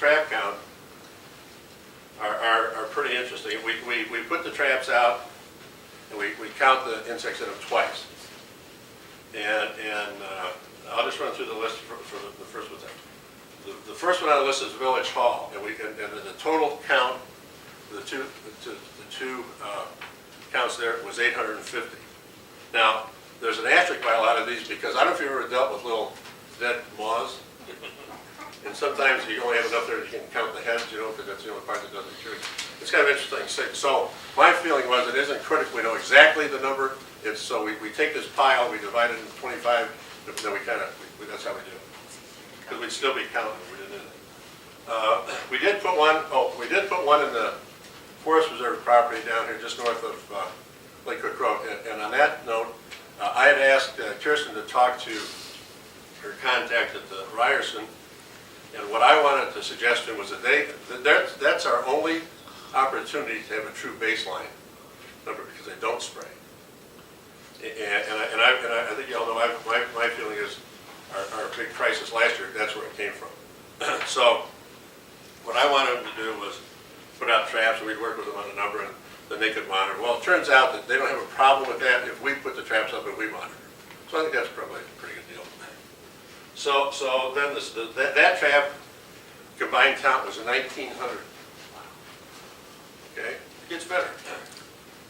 trap count are pretty interesting. We put the traps out, and we count the insects in them twice. And I'll just run through the list for the first one. The first one on the list is Village Hall, and the total count for the two counts there was 850. Now, there's an asterisk by a lot of these because I don't know if you've ever dealt with little dead moths. And sometimes you only have enough there that you can count the heads, you know, because that's the only part that doesn't shoot. It's kind of interesting. So my feeling was it isn't critical. We know exactly the number. It's so we take this pile, we divide it into 25, then we kind of, that's how we do it. Because we'd still be counting if we didn't do it. We did put one in the Forest Reserve property down here just north of Lake Cook Road. And on that note, I had asked Kirsten to talk to her contact at the Ryerson. And what I wanted to suggest to him was that that's our only opportunity to have a true baseline number because they don't spray. And I think you all know my feeling is our big crisis last year, that's where it came from. So what I wanted them to do was put out traps, and we'd work with them on a number, and then they could monitor. Well, it turns out that they don't have a problem with that if we put the traps up and we monitor. So I think that's probably a pretty good deal. So then that trap combined count was 1,900. Okay, it gets better.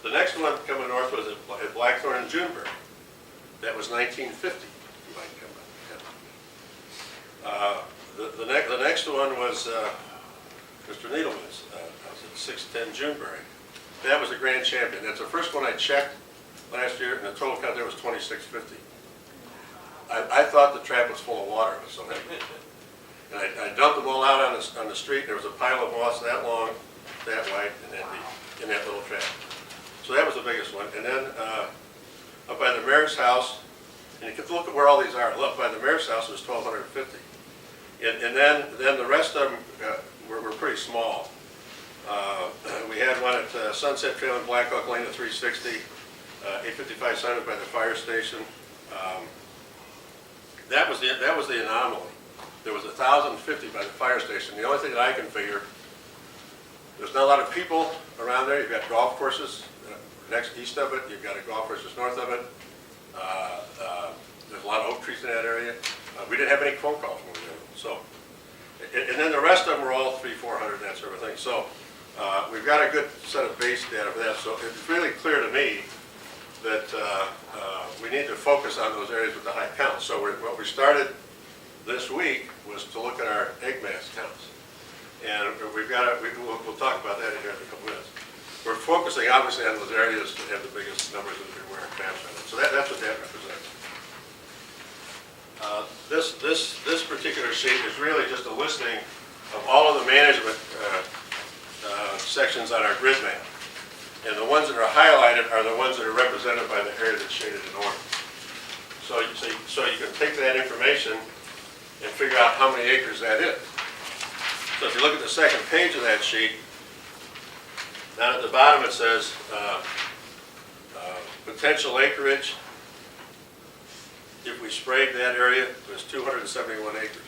The next one coming north was at Blackthorn and Juneberry. That was 1,950 combined count. The next one was Mr. Needleman's. That was at 610 Juneberry. That was the grand champion. That's the first one I checked last year, and the total count there was 2,650. I thought the trap was full of water. It was so heavy. And I dumped them all out on the street. There was a pile of moss that long, that wide, in that little trap. So that was the biggest one. And then up by the mayor's house, and you can look at where all these are. Up by the mayor's house was 1,250. And then the rest of them were pretty small. We had one at Sunset Trail in Black Hawk Lane at 360, 855 Simon by the fire station. That was the anomaly. There was 1,050 by the fire station. The only thing that I can figure, there's not a lot of people around there. You've got golf courses next east of it. You've got a golf course just north of it. There's a lot of oak trees in that area. We didn't have any phone calls when we were there. So, and then the rest of them were all 300, 400, that sort of thing. So we've got a good set of base data for that. So it's really clear to me that we need to focus on those areas with the high counts. So what we started this week was to look at our egg mass counts. And we'll talk about that in here in a couple minutes. We're focusing obviously on those areas that have the biggest numbers that we're wearing traps on. So that's what that represents. This particular sheet is really just a listing of all of the management sections on our grid map. And the ones that are highlighted are the ones that are represented by the area that's shaded in orange. So you can take that information and figure out how many acres that is. So if you look at the second page of that sheet, down at the bottom it says potential acreage. If we sprayed that area, it was 271 acres.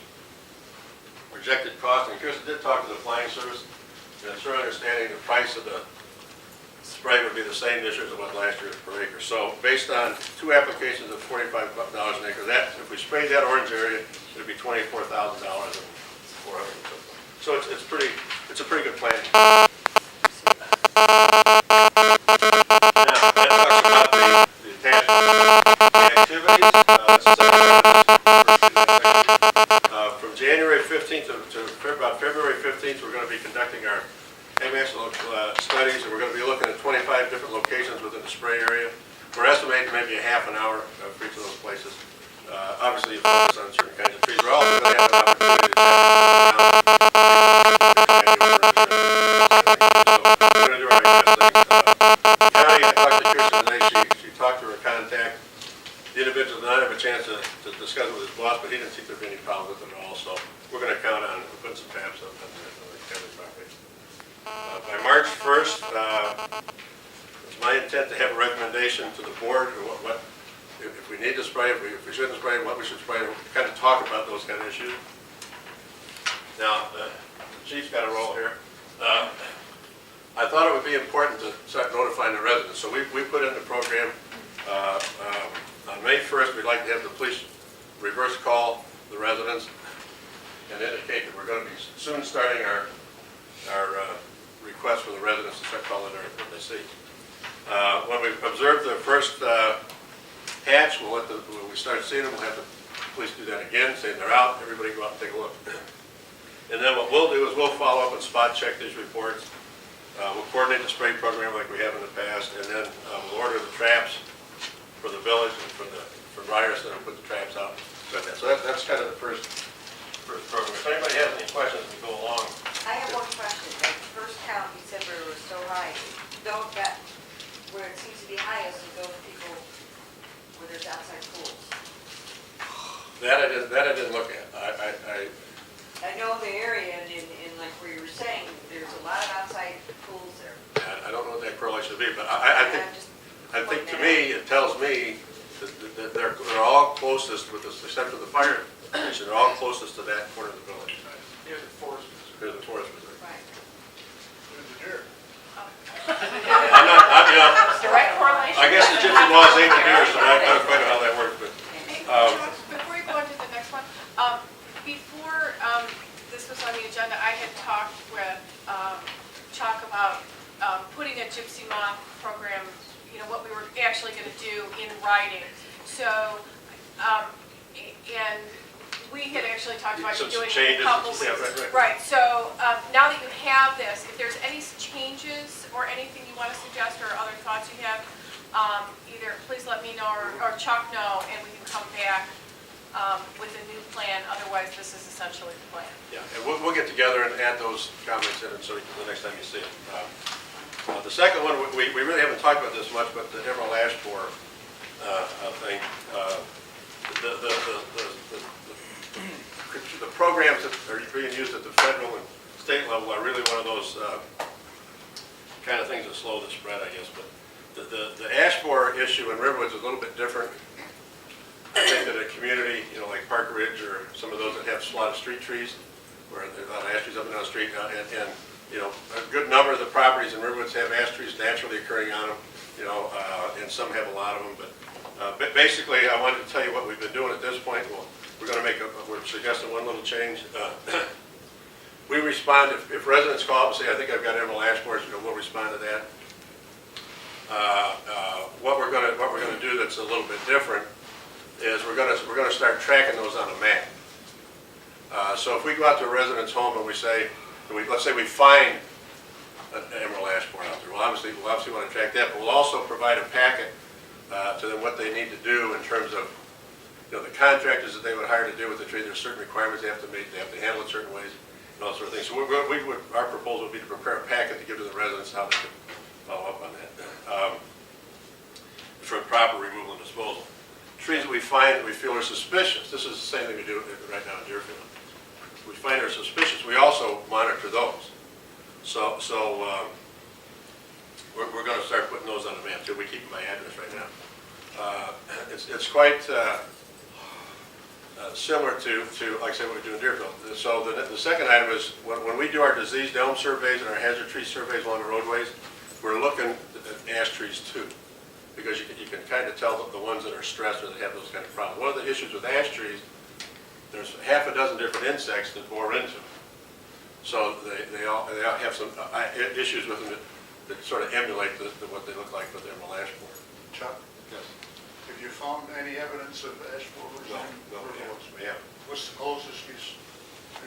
Projected cost, and Kirsten did talk to the flying service, and it's her understanding the price of the spray would be the same this year as it was last year per acre. So based on two applications of $45 an acre, that if we sprayed that orange area, it would be $24,000 and so it's a pretty good plan. Now, that talks about the attachment activities. From January 15th to about February 15th, we're going to be conducting our AMAX studies, and we're going to be looking at 25 different locations within the spray area. We're estimating maybe a half an hour for each of those places. Obviously, you focus on certain kinds of trees. We're also going to have an opportunity to we're going to do our best things. County, I talked to Kirsten today. She talked to her contact. The individual did not have a chance to discuss it with his boss, but he didn't think there'd be any problem with it at all. So we're going to count on putting some traps up on the county property. By March 1st, it's my intent to have a recommendation to the board what if we need to spray, if we shouldn't spray, what we should spray, kind of talk about those kind of issues. Now, Chief's got a role here. I thought it would be important to start notifying the residents. So we put in the program, on May 1st, we'd like to have the police reverse call the residents and indicate that we're going to be soon starting our request for the residents to start calling what they see. When we observe the first hatch, when we start seeing them, we'll have the police do that again, say they're out, everybody go out and take a look. And then what we'll do is we'll follow up and spot check these reports. We'll coordinate the spray program like we have in the past, and then we'll order the traps for the village and for Ryerson and put the traps out. So that's kind of the first program. If anybody has any questions, we go along. I have one question. At the first count, you said where it was so high. Don't that, where it seems to be highest is those people where there's outside pools. That I didn't look at. I know the area and like where you were saying, there's a lot of outside pools there. I don't know what that correlation would be, but I think to me, it tells me that they're all closest, with the exception of the fire station, they're all closest to that corner of the village. Near the forest. Near the forest reserve. Right. There's the deer. Direct correlation. I guess the gypsy law is aimed at deer, so I don't quite know how that works, but. Before you go on to the next one, before this was on the agenda, I had talked with Chuck about putting a gypsy moth program, you know, what we were actually going to do in writing. So, and we had actually talked about Some doing changes, a couple yeah, weeks. right. So now that you have this, if there's any changes or anything you want to suggest or other thoughts you have, either please let me know or Chuck know, and we can come back with a new plan. Otherwise, this is essentially the plan. Yeah, and we'll get together and add those comments in, and so the next time you see it. The second one, we really haven't talked about this much, but the Emerald Ash Borer thing. The programs that are being used at the federal and state level are really one of those kind of things that slow the spread, I guess. But the ash borer issue in Riverwoods is a little bit different. I think that a community, you know, like Park Ridge or some of those that have a lot of street trees, where there's a lot of ash trees up and down the street, and you know, a good number of the properties in Riverwoods have ash trees naturally occurring on them, you know, and some have a lot of them. But basically, I wanted to tell you what we've been doing at this point. Well, we're going to we're suggesting one little change. We respond if residents call up and say, I think I've got emerald ash borers, you know, we'll respond to that. What we're going to do that's a little bit different is we're going to start tracking those on a map. So if we go out to a resident's home and we say, let's say we find an emerald ash borer out there, we'll obviously want to track that, but we'll also provide a packet to them what they need to do in terms of, you know, the contractors that they would hire to deal with the tree. There's certain requirements they have to meet. They have to handle it certain ways and all sort of things. So our proposal would be to prepare a packet to give to the residents how they can follow up on that for proper removal and disposal. Trees that we find that we feel are suspicious. This is the same thing we do right now in Deerfield. We find are suspicious. We also monitor those. So we're going to start putting those on the map too. We keep my address right now. It's quite similar to like I said, what we do in Deerfield. So the second item is when we do our diseased elm surveys and our hazard tree surveys along the roadways, we're looking at ash trees too, because you can kind of tell the ones that are stressed or that have those kind of problems. One of the issues with ash trees, there's half a dozen different insects that bore into them. So they all have some issues with them that sort of emulate what they look like with emerald ash borer. Chuck, Yes. have you found any evidence of ash borers in Riverwoods? We have. What's the closest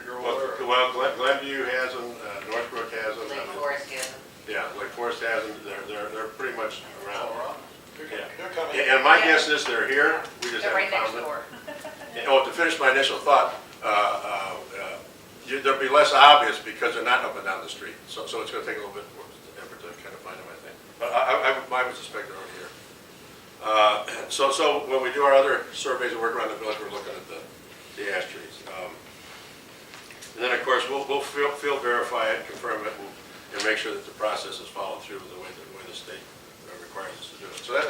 you're aware of? Well, Glenview has them, Northbrook has them. Lake Forest has them. Yeah, Lake Forest has them. They're pretty much around. All around? Yeah. They're coming. And my guess is they're here. We just They're right haven't next found them. door. And, to finish my initial thought, they'll be less obvious because they're not up and down the street. So it's going to take a little bit more effort to kind of find them, I think. But I would suspect they're already here. So when we do our other surveys and work around the village, we're looking at the ash trees. And then, of course, we'll field verify it, confirm it, and make sure that the process is followed through the way the state requires us to do it. So that's